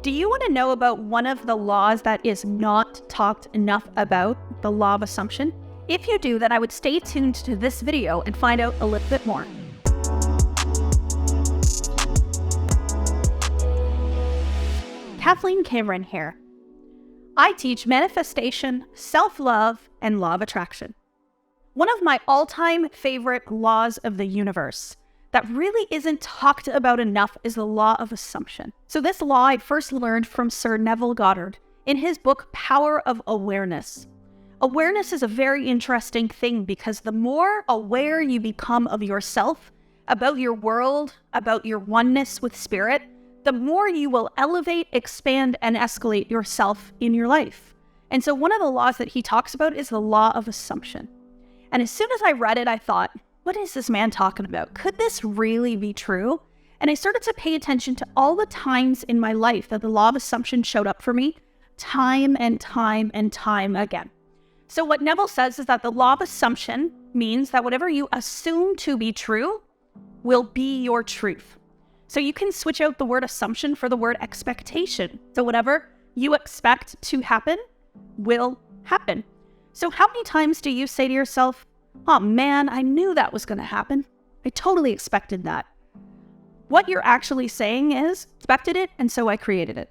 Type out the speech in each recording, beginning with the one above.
Do you want to know about one of the laws that is not talked enough about, the law of assumption? If you do, then I would stay tuned to this video and find out a little bit more. Kathleen Cameron here. I teach manifestation, self-love, and law of attraction. One of my all-time favorite laws of the universe that really isn't talked about enough is the law of assumption. So this law I first learned from Sir Neville Goddard in his book, Power of Awareness. Awareness is a very interesting thing because the more aware you become of yourself, about your world, about your oneness with spirit, the more you will elevate, expand, and escalate yourself in your life. And so one of the laws that he talks about is the law of assumption. And as soon as I read it, I thought, what is this man talking about? Could this really be true? And I started to pay attention to all the times in my life that the law of assumption showed up for me, time and time and time again. So what Neville says is that the law of assumption means that whatever you assume to be true will be your truth. So you can switch out the word assumption for the word expectation. So whatever you expect to happen will happen. So how many times do you say to yourself, oh man, I knew that was going to happen. I totally expected that. What you're actually saying is, expected it, and so I created it.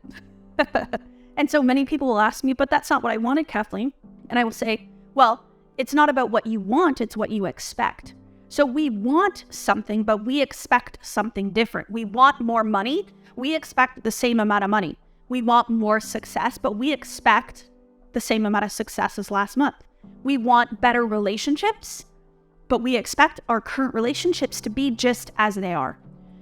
And so many people will ask me, but that's not what I wanted, Kathleen. And I will say, well, it's not about what you want, it's what you expect. So we want something, but we expect something different. We want more money, we expect the same amount of money. We want more success, but we expect the same amount of success as last month. We want better relationships, but we expect our current relationships to be just as they are.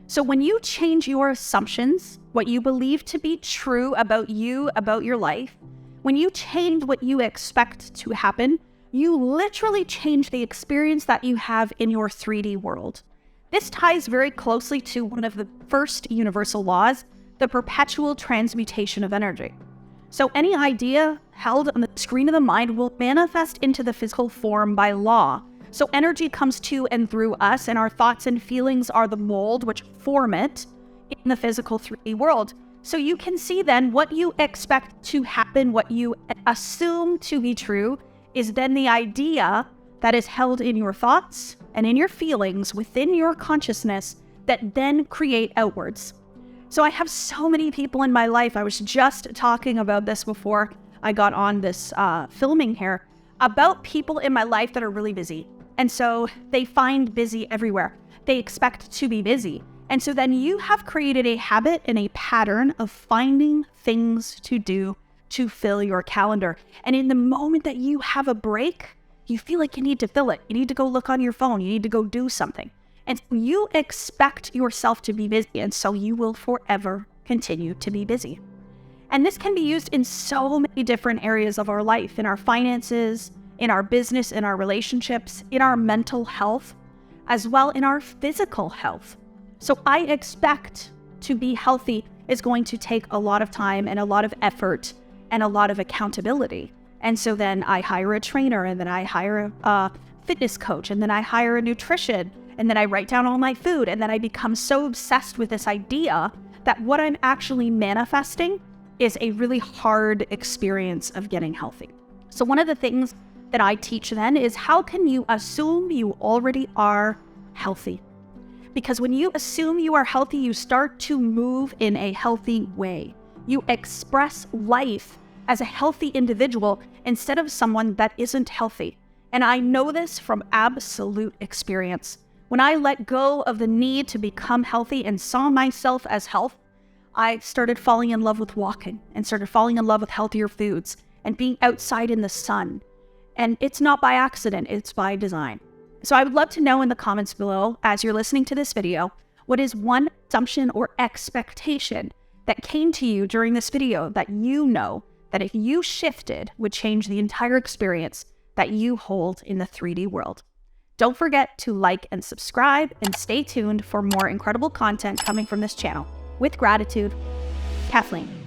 So when you change your assumptions, what you believe to be true about you, about your life, when you change what you expect to happen, you literally change the experience that you have in your 3D world. This ties very closely to one of the first universal laws, the perpetual transmutation of energy. So any idea held on the screen of the mind will manifest into the physical form by law. So energy comes to and through us, and our thoughts and feelings are the mold which form it in the physical 3D world. So you can see then what you expect to happen, what you assume to be true, is then the idea that is held in your thoughts and in your feelings within your consciousness that then create outwards. So I have so many people in my life. I was just talking about this before I got on this filming here, about people in my life that are really busy. And so they find busy everywhere. They expect to be busy. And so then you have created a habit and a pattern of finding things to do to fill your calendar. And in the moment that you have a break, you feel like you need to fill it. You need to go look on your phone. You need to go do something. And you expect yourself to be busy, and so you will forever continue to be busy. And this can be used in so many different areas of our life, in our finances, in our business, in our relationships, in our mental health, as well in our physical health. So I expect to be healthy is going to take a lot of time and a lot of effort and a lot of accountability. And so then I hire a trainer, and then I hire a fitness coach, and then I hire a nutrition, and then I write down all my food, and then I become so obsessed with this idea that what I'm actually manifesting is a really hard experience of getting healthy. So one of the things that I teach then is, how can you assume you already are healthy? Because when you assume you are healthy, you start to move in a healthy way. You express life as a healthy individual instead of someone that isn't healthy. And I know this from absolute experience. When I let go of the need to become healthy and saw myself as health, I started falling in love with walking and started falling in love with healthier foods and being outside in the sun. And it's not by accident, it's by design. So I would love to know in the comments below, as you're listening to this video, what is one assumption or expectation that came to you during this video that you know that if you shifted would change the entire experience that you hold in the 3D world. Don't forget to like and subscribe, and stay tuned for more incredible content coming from this channel. With gratitude, Kathleen.